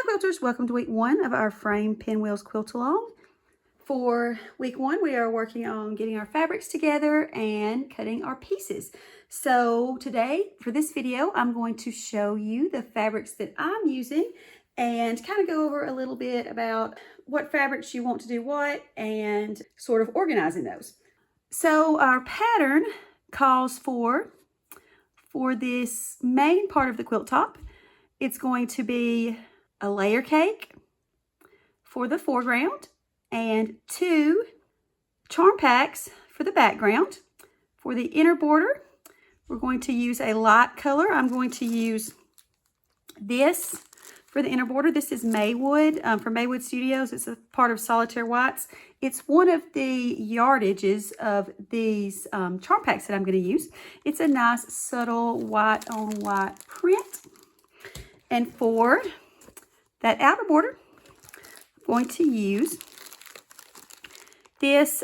quilters, welcome to week 1 of our frame Pinwheels quilt along. For week 1, we are working on getting our fabrics together and cutting our pieces. So today, for this video, I'm going to show you the fabrics that I'm using and kind of go over a little bit about what fabrics you want to do what and sort of organizing those. So our pattern calls for this main part of the quilt top, it's going to be a layer cake for the foreground and 2 charm packs for the background. For the inner border, we're going to use a light color. I'm going to use this for the inner border. This is Maywood from Maywood Studios. It's a part of Solitaire Whites. It's one of the yardages of these charm packs that I'm going to use. It's a nice subtle white on white print. And for that outer border, I'm going to use this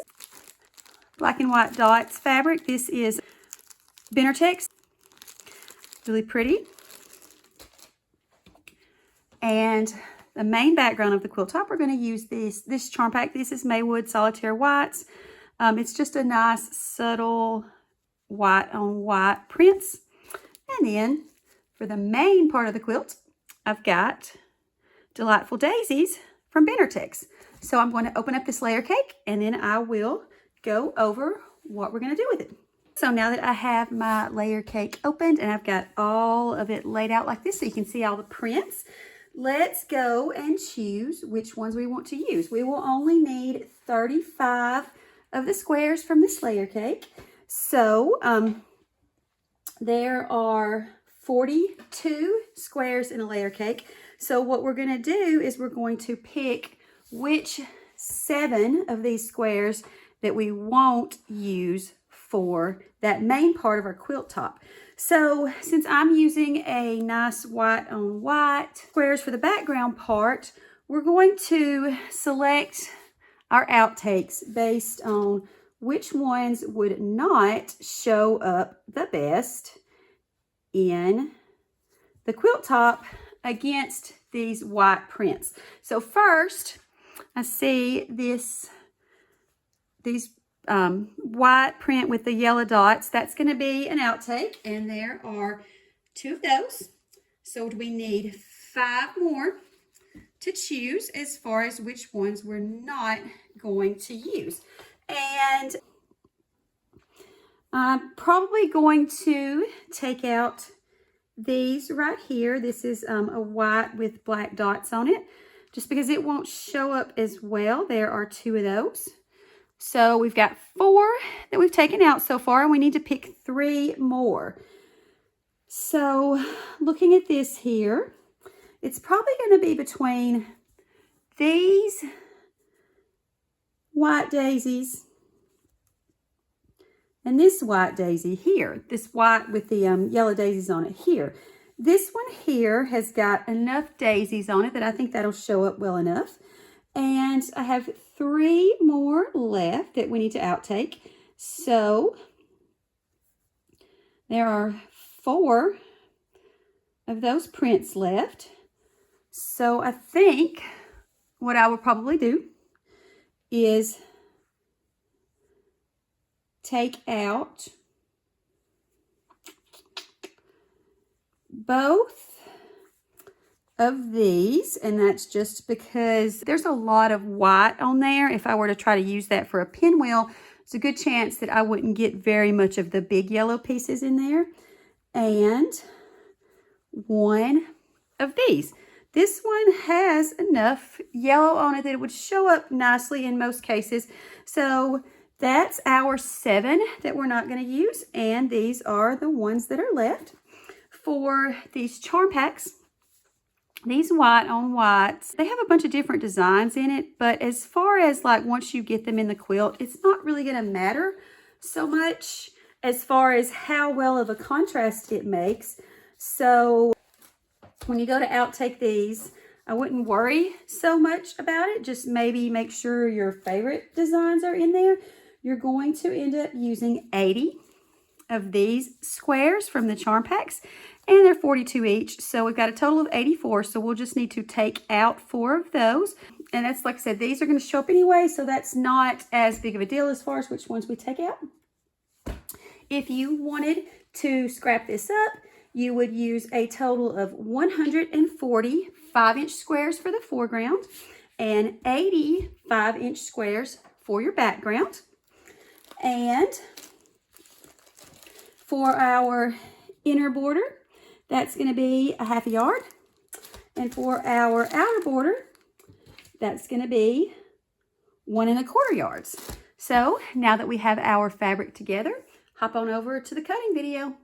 black and white dots fabric. This is Tex, really pretty. And the main background of the quilt top, we're going to use this charm pack. This is Maywood Solitaire Whites. It's just a nice subtle white on white prints. And then for the main part of the quilt, I've got Delightful Daisies from Tex. So I'm going to open up this layer cake and then I will go over what we're going to do with it. So now that I have my layer cake opened and I've got all of it laid out like this so you can see all the prints, let's go and choose which ones we want to use. We will only need 35 of the squares from this layer cake. So there are 42 squares in a layer cake. So what we're going to do is we're going to pick which 7 of these squares that we won't use for that main part of our quilt top. So since I'm using a nice white on white squares for the background part, we're going to select our outtakes based on which ones would not show up the best in the quilt top against these white prints. So first, I see these white print with the yellow dots. That's going to be an outtake, and there are 2 of those. So we need 5 more to choose as far as which ones we're not going to use. And I'm probably going to take out these right here. This is a white with black dots on it, just because it won't show up as well. There are 2 of those. So we've got 4 that we've taken out so far, and we need to pick 3 more. So looking at this here, it's probably going to be between these white daisies and this white daisy here, this white with the yellow daisies on it here. This one here has got enough daisies on it that I think that'll show up well enough. And I have 3 more left that we need to outtake. So there are 4 of those prints left. So I think what I will probably do is take out both of these, and that's just because there's a lot of white on there. If I were to try to use that for a pinwheel, there's a good chance that I wouldn't get very much of the big yellow pieces in there. And 1 of these. This one has enough yellow on it that it would show up nicely in most cases. So that's our 7 that we're not going to use, and these are the ones that are left. For these charm packs, these white on whites, they have a bunch of different designs in it, but as far as like once you get them in the quilt, it's not really going to matter so much as far as how well of a contrast it makes. So when you go to outtake these, I wouldn't worry so much about it. Just maybe make sure your favorite designs are in there. You're going to end up using 80 of these squares from the charm packs, and they're 42 each. So we've got a total of 84. So we'll just need to take out 4 of those. And that's, like I said, these are going to show up anyway, so that's not as big of a deal as far as which ones we take out. If you wanted to scrap this up, you would use a total of 140 5-inch squares for the foreground and 80 5-inch squares for your background. And for our inner border, that's going to be a 1/2 yard. And for our outer border, that's going to be 1 1/4 yards. So now that we have our fabric together, hop on over to the cutting video.